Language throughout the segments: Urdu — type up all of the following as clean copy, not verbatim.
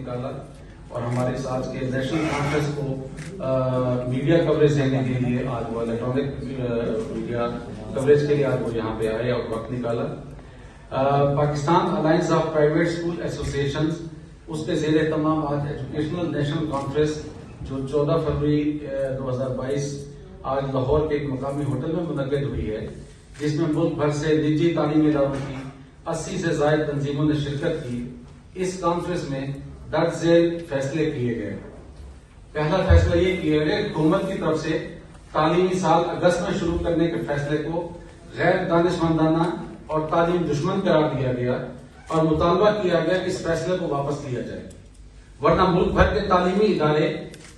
نکالا اور ہمارے ساتھ کے نیشنل کانفرنس کو میڈیا کوریج دینے کے لیے آج وہ الیکٹرانک میڈیا کوریج کے لیے آج وہ یہاں پہ آئے اور وقت نکالا. Pakistan alliance of private school associations اس کے زیر اہتمام آج ایجوکیشنل نیشنل کانفرنس جو 14 فروری 2022 آج لاہور کے ایک مقامی ہوٹل میں منعقد ہوئی ہے، جس میں ملک بھر سے نجی تعلیمی اداروں کی 80 سے زائد تنظیموں نے شرکت کی. اس کانفرنس میں درج ذیل فیصلے کیے گئے. پہلا فیصلہ یہ کیا گیا کہ حکومت کی طرف سے تعلیمی سال اگست میں شروع کرنے کے فیصلے کو غیر دانشمندانہ اور تعلیم دشمن قرار دیا گیا اور مطالبہ کیا گیا کہ اس فیصلے کو واپس لیا جائے، ورنہ ملک بھر کے تعلیمی ادارے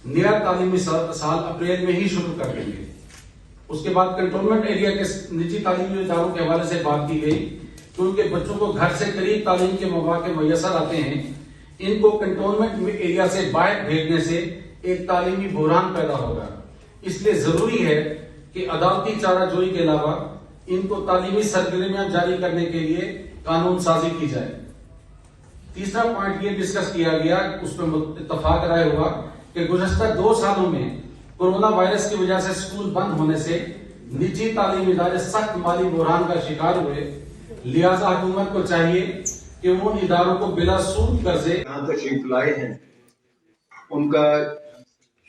نیا تعلیمی سال اپریل میں ہی شروع کر دیں گے. اس کے بعد کنٹونمنٹ ایریا کے نجی تعلیمی اداروں کے حوالے سے بات کی گئی کہ ان کے بچوں کو گھر سے قریب تعلیم کے مواقع میسر آتے ہیں، ان کو کنٹونمنٹ ایریا سے باہر بھیجنے سے ایک تعلیمی بحران پیدا ہوگا. اس لیے ضروری ہے کہ عدالتی چارہ جوئی کے علاوہ ان کو تعلیمی سرگرمیاں جاری کرنے کے لیے قانون سازی کی جائے. تیسرا پوائنٹ یہ ڈسکس کیا گیا، اس میں اتفاق رائے ہوا کہ گزشتہ 2 سالوں میں کورونا وائرس کی وجہ سے اسکول بند ہونے سے نجی تعلیمی ادارے سخت مالی بحران کا شکار ہوئے. لہذا حکومت کو چاہیے کہ وہ ان اداروں کو بلا سود قرضے یہاں تشریف لائے ہیں ان کا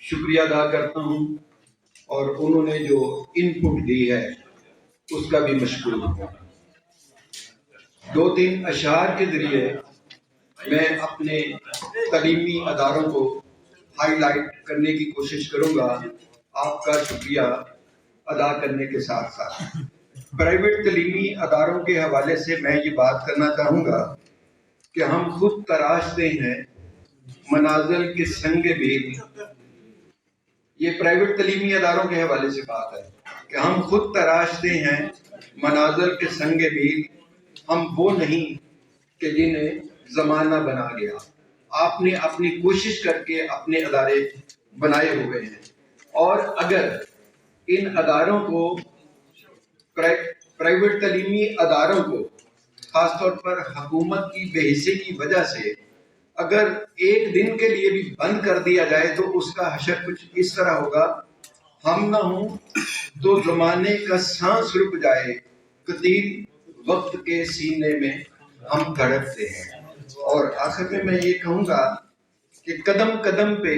شکریہ ادا کرتا ہوں، اور انہوں نے جو ان پٹ دی ہے اس کا بھی مشکور ہوں. 2-3 اشعار کے ذریعے میں اپنے تعلیمی اداروں کو ہائی لائٹ کرنے کی کوشش کروں گا، آپ کا شکریہ ادا کرنے کے ساتھ ساتھ. پرائیویٹ تعلیمی اداروں کے حوالے سے میں یہ بات کرنا چاہوں گا کہ ہم خود تراشتے ہیں منازل کے سنگ بید. یہ پرائیویٹ تعلیمی اداروں کے حوالے سے بات ہے کہ ہم خود تراشتے ہیں منازل کے سنگ بید، ہم وہ نہیں کہ جنہیں زمانہ بنا گیا. آپ نے اپنی کوشش کر کے اپنے ادارے بنائے ہوئے ہیں، اور اگر ان اداروں کو پرائیویٹ تعلیمی اداروں کو خاص طور پر حکومت کی بے حسی کی وجہ سے اگر ایک دن کے لیے بھی بند کر دیا جائے تو اس کا حشر کچھ اس طرح ہوگا: ہم نہ ہوں تو زمانے کا سانس رک جائے، قطیر وقت کے سینے میں ہم دھڑکتے ہیں. اور آخر میں یہ کہوں گا کہ قدم قدم پہ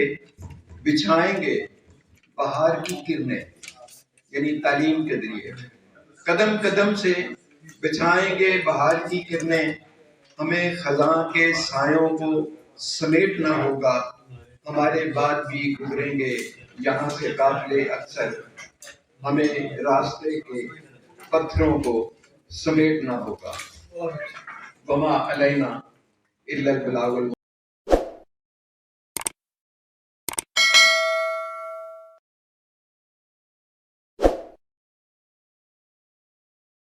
بچھائیں گے بہار کی کرنیں، یعنی تعلیم کے ذریعے قدم قدم سے بچھائیں گے بہار کی کرنیں. ہمیں خزاں کے سایوں کو سمیٹنا ہوگا، ہمارے بعد بھی گزریں گے یہاں سے قافلے اکثر، ہمیں راستے کے پتھروں کو سمیٹنا ہوگا. وما علینا الا البلاغ